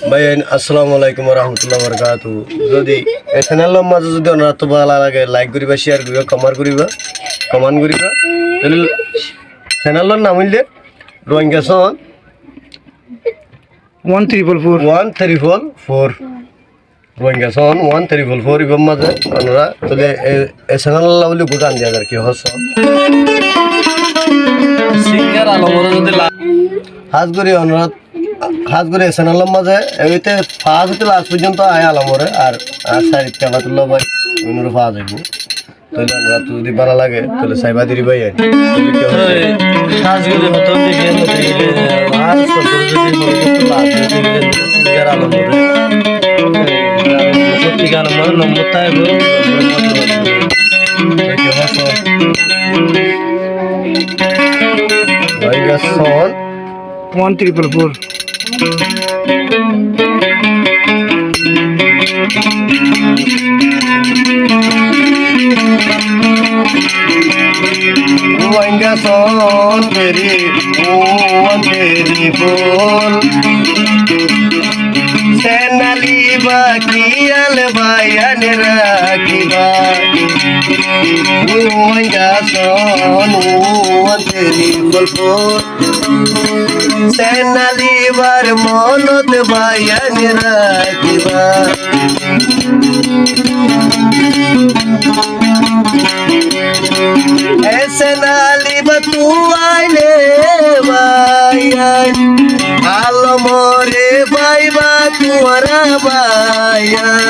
ভাই আসসালামু আলাইকুম রহমতুল্লাহ বরকাত। যদি এই চ্যানেলের মাঝে যদি অনাথ ভালো লাগে লাইক করিবা, শেয়ার করিবা, কমেন্ট করিবা। চ্যানেলের নাম হইলে রোহিঙ্গা সন 1344 রোহিঙ্গা সন 1344 ইবার মাঝে আপনারা তাহলে এই চ্যানেল বলে গুটান দিয়া আর কি হস সিঙ্গার আলমর যদি হাজ করে অনুরোধ খাস করে চ্যানেলের মাঝে এমনিতে ফাঁস হতে লাস্ট পর্যন্ত আয় আলমরে আর সাইড কাবাতুল্লাহ ভাই অনুরোধ ফাঁস হইব। তাহলে আমরা তো যদি ভালো লাগে তাহলে সাইবা দিরি ভাই আর কাজগুলি হতো আর সিঙ্গার আলমর সত্যি গান আমার নম্বর থাকবে সন 1344 রোহিঙ্গা সন তেরি ফোন সেনালি বাকিয়াল বায়ান রাখিবা রোহিঙ্গা সন তেরি ফোন সেনালি বার মনত বায়ান রাখিবা সেনালি তু আইলে বায়ান আলমরে বাইবা তুয়ারা বায়ান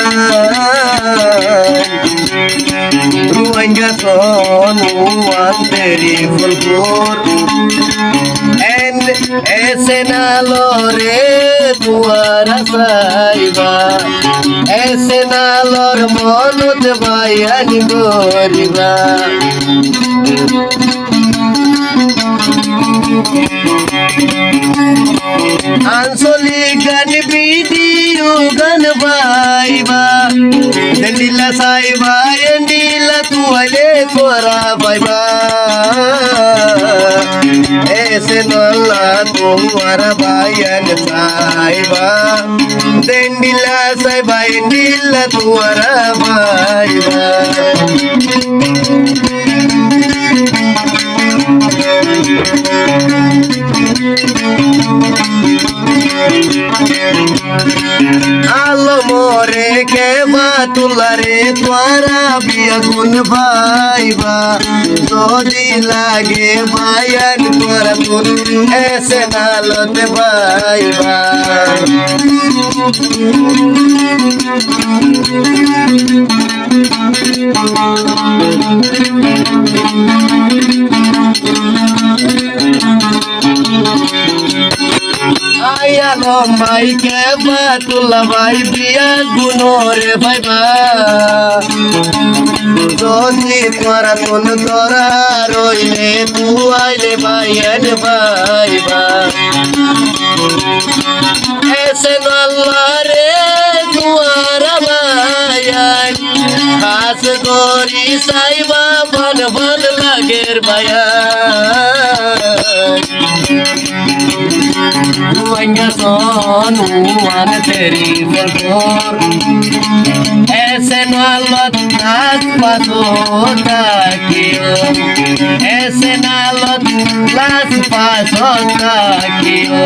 রোহিঙ্গা সন তেরি ফুলপুর সেনালরে তুয়ারা সাইবা সেনালর মনত বায়ান গরিবা আঞ্চলিক গান ভিডিও গান বাইবা দিলা সাইবা এন্ডিলা তুয়ালে কোরা বাইবা এসে নল্লা তোমারা বায়ান সাইবা দিলা সাইবা এন্ডিলা তুয়ারা বাইবা আলমরে কে বাতুলারে তোরা বিয়া গুন ভাইবা যদি লাগে বায়ান তোরা তুন এসে নালতে ভাইবা আয়ালম ভাই কে বাতুলা ভাই বিয়া গুনরে ভাইবা যদি তোরা তুন তোরা রইলে তু আইলে ভাইয়ান ভাইবা এসে নল্লারে তুয়ারা ভাইয়ান খাস করি সাইবা বন বন লাগের ভাইয়ান রোহিঙ্গা সন তেরি ফুলপুর ऐसे नालत नाच पासो ताकियो ऐसे नालत नाच पासो ताकियो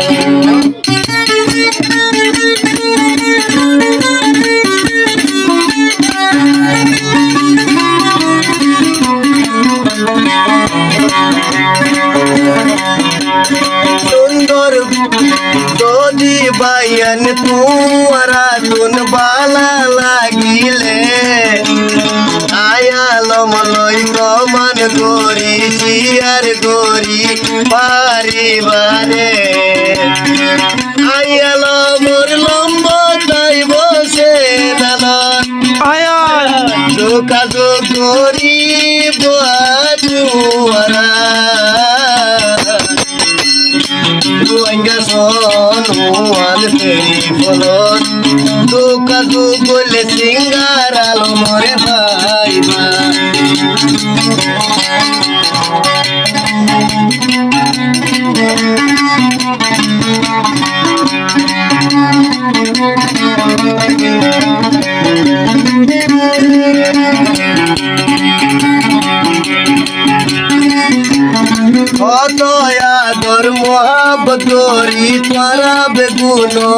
সুন্দর যদি বায়ান তুয়ারা তুন বালা লাগিলে আয়ালম লই কমান করি শিয়ার করি পারিবারে আয়ালমর লম্ব তাই বসে নালন যোগাযোগ করি বুয়ারা রোহিঙ্গা সন তেরি ফলন দুকা দুগলে সিঙ্গার আলমরে ভাইবা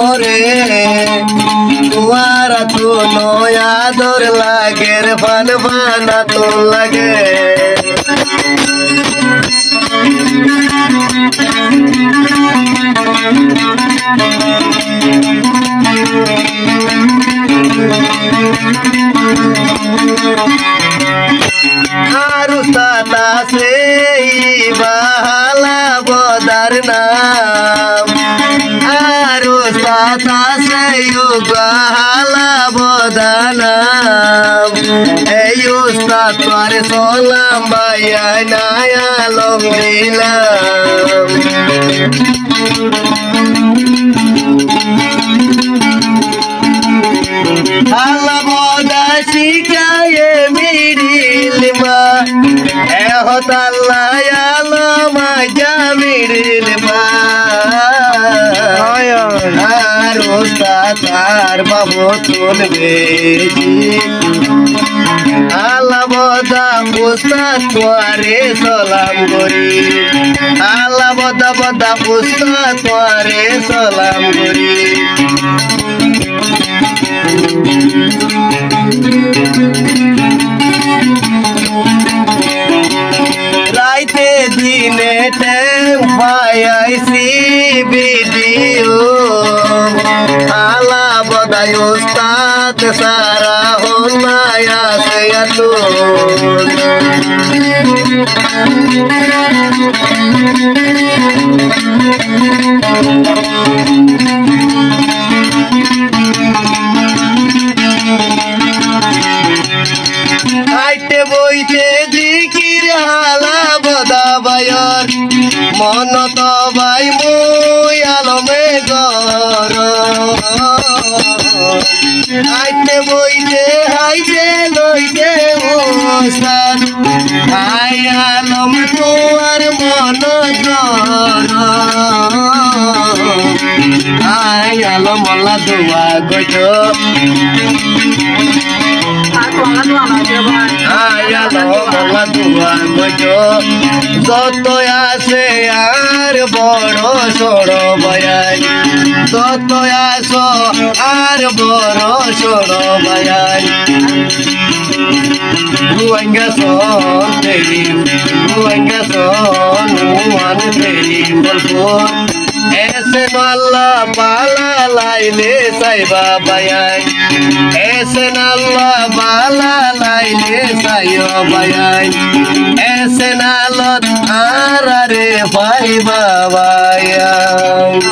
মোরে তোমারা তো নয়া দর লাগে রে ফান ফানা তো লাগে আরু সাদা সেই বাহালা বদার নাম আরু সাদা সেই বাহালা বদানাম এই উস্তাদ তোর সোলাম ভাইয়া নায়া লম দিলাম আল্লাহ বদা শিখায়ে মিরিলমা এহতাল্লাহ আলমা জামিরিলমা আর ওস্তাদ আর বাবু তুলবে আল্লাহ বদা উস্তাদ তোরে সালাম করি আল্লাহ বদা বদা উস্তাদ তোরে সালাম করি রাইতে দিনে টেম পাইছি ভিডিও আলা বদায় উস্তাদ সারা হনায় আছে তো আইতে বইতে দিকির হালা বদা বায়র মন তো ভাই মুই আলমে গর আইতে বইতে হাইতে লইতে ওস্তাদ আই আলম তোমার মন গর আই আলম আল্লাহ দোয়া গজ যত আছে আর বড় সড় বয়াই যত আছো আর বড় সড় বয়াই Ruanga son teri, ruanga son muan teri balpur. Ese no Allah bala laile saiba bayai. Ese no Allah bala laile sayo bayai. Ese no Allah arare bhai bayai.